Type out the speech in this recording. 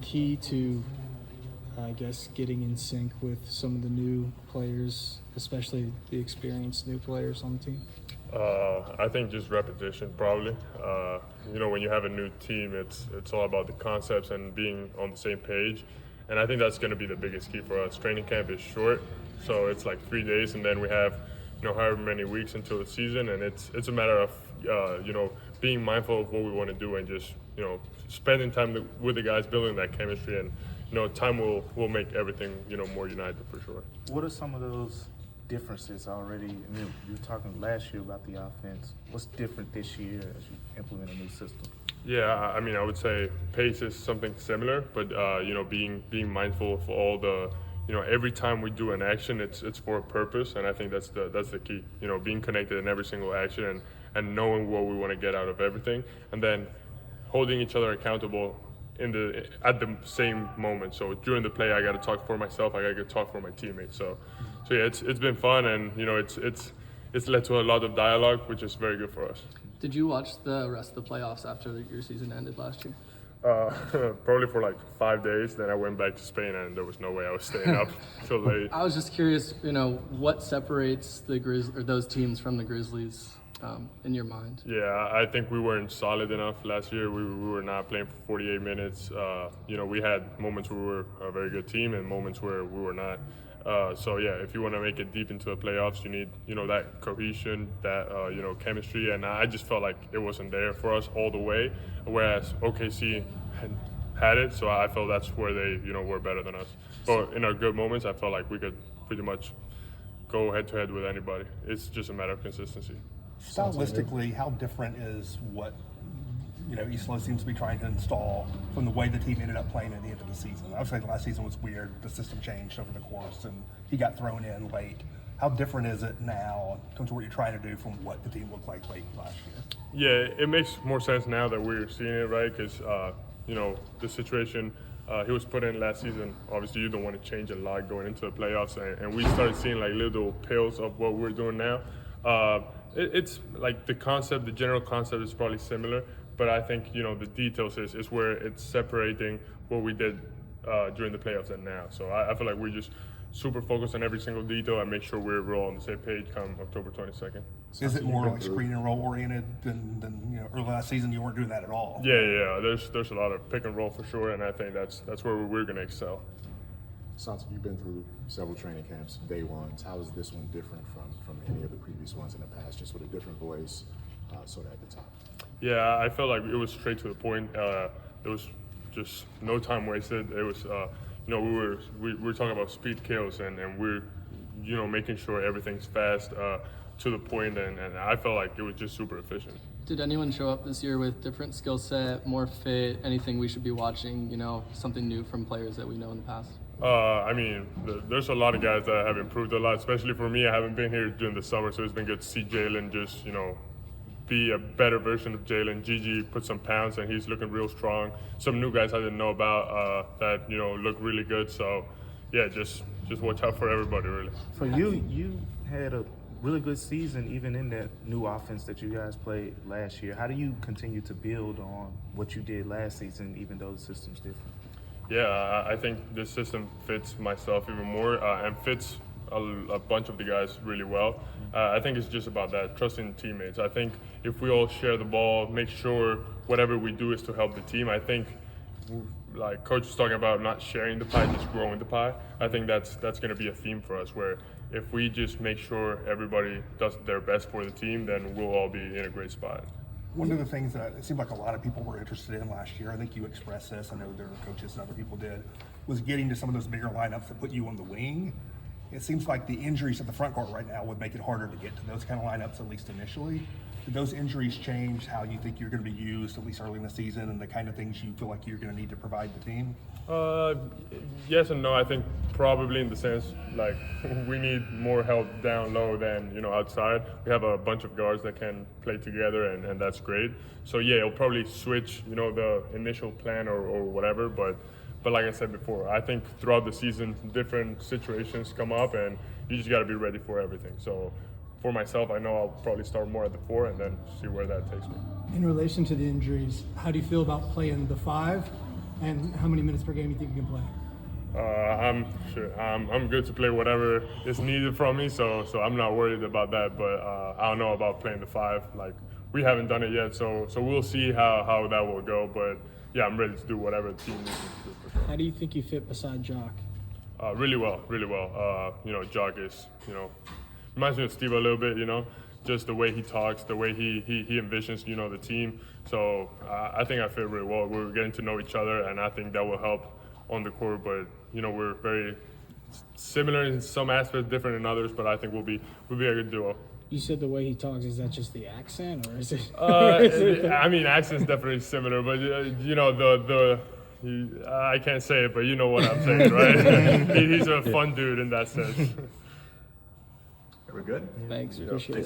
key to, I guess, getting in sync with some of the new players, especially the experienced new players on the team? I think just repetition, probably. When you have a new team, it's all about the concepts and being on the same page. And I think that's going to be the biggest key for us. Training camp is short, so it's like 3 days, and then we have, however many weeks until the season. And it's a matter of, being mindful of what we want to do and just, spending time with the guys, building that chemistry, and time will make everything more united for sure. What are some of those differences already? I mean, you were talking last year about the offense. What's different this year as you implement a new system? Yeah, I would say pace is something similar, but being mindful of all the, every time we do an action, it's for a purpose, and I think that's the key. Being connected in every single action and knowing what we want to get out of everything, and then holding each other accountable at the same moment. So during the play, I got to talk for myself. I got to talk for my teammates. So yeah, it's been fun, and it's led to a lot of dialogue, which is very good for us. Did you watch the rest of the playoffs after your season ended last year? Probably for like 5 days. Then I went back to Spain, and there was no way I was staying up till late. I was just curious, what separates those teams from the Grizzlies in your mind? Yeah, I think we weren't solid enough last year. We were not playing for 48 minutes. We had moments where we were a very good team and moments where we were not. So yeah, if you want to make it deep into the playoffs, you need that cohesion, that chemistry, and I just felt like it wasn't there for us all the way. Whereas OKC had it, so I felt that's where they were better than us. But in our good moments, I felt like we could pretty much go head to head with anybody. It's just a matter of consistency. Stylistically, how different is what Isla seems to be trying to install from the way the team ended up playing at the end of the season? Obviously, the last season was weird. The system changed over the course, and he got thrown in late. How different is it now in terms of what you're trying to do from what the team looked like late last year? Yeah, it makes more sense now that we're seeing it, right? Because, the situation he was put in last season, obviously you don't want to change a lot going into the playoffs, and we started seeing like little pills of what we're doing now. It's like the general concept is probably similar, but I think, the details is where it's separating what we did during the playoffs and now. So I feel like we're just super focused on every single detail and make sure we're all on the same page come October 22nd. Is it more like screen and roll oriented than early last season? You weren't doing that at all. Yeah. There's a lot of pick and roll for sure, and I think that's where we're going to excel. Santi, you've been through several training camps, day ones. How is this one different from any of the previous ones in the past, just with a different voice sort of at the top? Yeah, I felt like it was straight to the point. There was just no time wasted. It was, we were talking about speed kills, and we're, making sure everything's fast to the point, and I felt like it was just super efficient. Did anyone show up this year with different skill set, more fit, anything we should be watching, something new from players that we know in the past? There's a lot of guys that have improved a lot, especially for me. I haven't been here during the summer, so it's been good to see Jalen just, be a better version of Jalen. Gigi put some pounds, and he's looking real strong. Some new guys I didn't know about that, look really good. So, yeah, just watch out for everybody, really. For you had a really good season even in that new offense that you guys played last year. How do you continue to build on what you did last season, even though the system's different? Yeah, I think this system fits myself even more and fits a bunch of the guys really well. I think it's just about that, trusting teammates. I think if we all share the ball, make sure whatever we do is to help the team. I think, like Coach was talking about, not sharing the pie, just growing the pie. I think that's going to be a theme for us, where if we just make sure everybody does their best for the team, then we'll all be in a great spot. One of the things that it seemed like a lot of people were interested in last year, I think you expressed this, I know there were coaches and other people did, was getting to some of those bigger lineups that put you on the wing. It seems like the injuries at the front court right now would make it harder to get to those kind of lineups, at least initially. Did those injuries change how you think you're going to be used, at least early in the season, and the kind of things you feel like you're going to need to provide the team? Yes and no. I think probably in the sense, like, we need more help down low than, outside. We have a bunch of guards that can play together, and that's great. So, yeah, it'll probably switch, the initial plan or whatever, but like I said before, I think throughout the season, different situations come up, and you just got to be ready for everything. So for myself, I know I'll probably start more at the 4 and then see where that takes me. In relation to the injuries, how do you feel about playing the 5 And how many minutes per game do you think you can play? I'm sure I'm good to play whatever is needed from me, so I'm not worried about that. But I don't know about playing the 5. Like, we haven't done it yet, so we'll see how that will go. But yeah, I'm ready to do whatever the team needs me to do for sure. How do you think you fit beside Jock? Really well, really well. Jock is, reminds me of Steve a little bit, just the way he talks, the way he envisions, the team. So I think I fit really well. We're getting to know each other, and I think that will help on the court. But we're very similar in some aspects, different in others. But I think we'll be a good duo. You said the way he talks, is that just the accent, or is it? I mean, accent's definitely similar, but I can't say it, but you know what I'm saying, right? He's a fun dude in that sense. We're good? Thanks, appreciate it.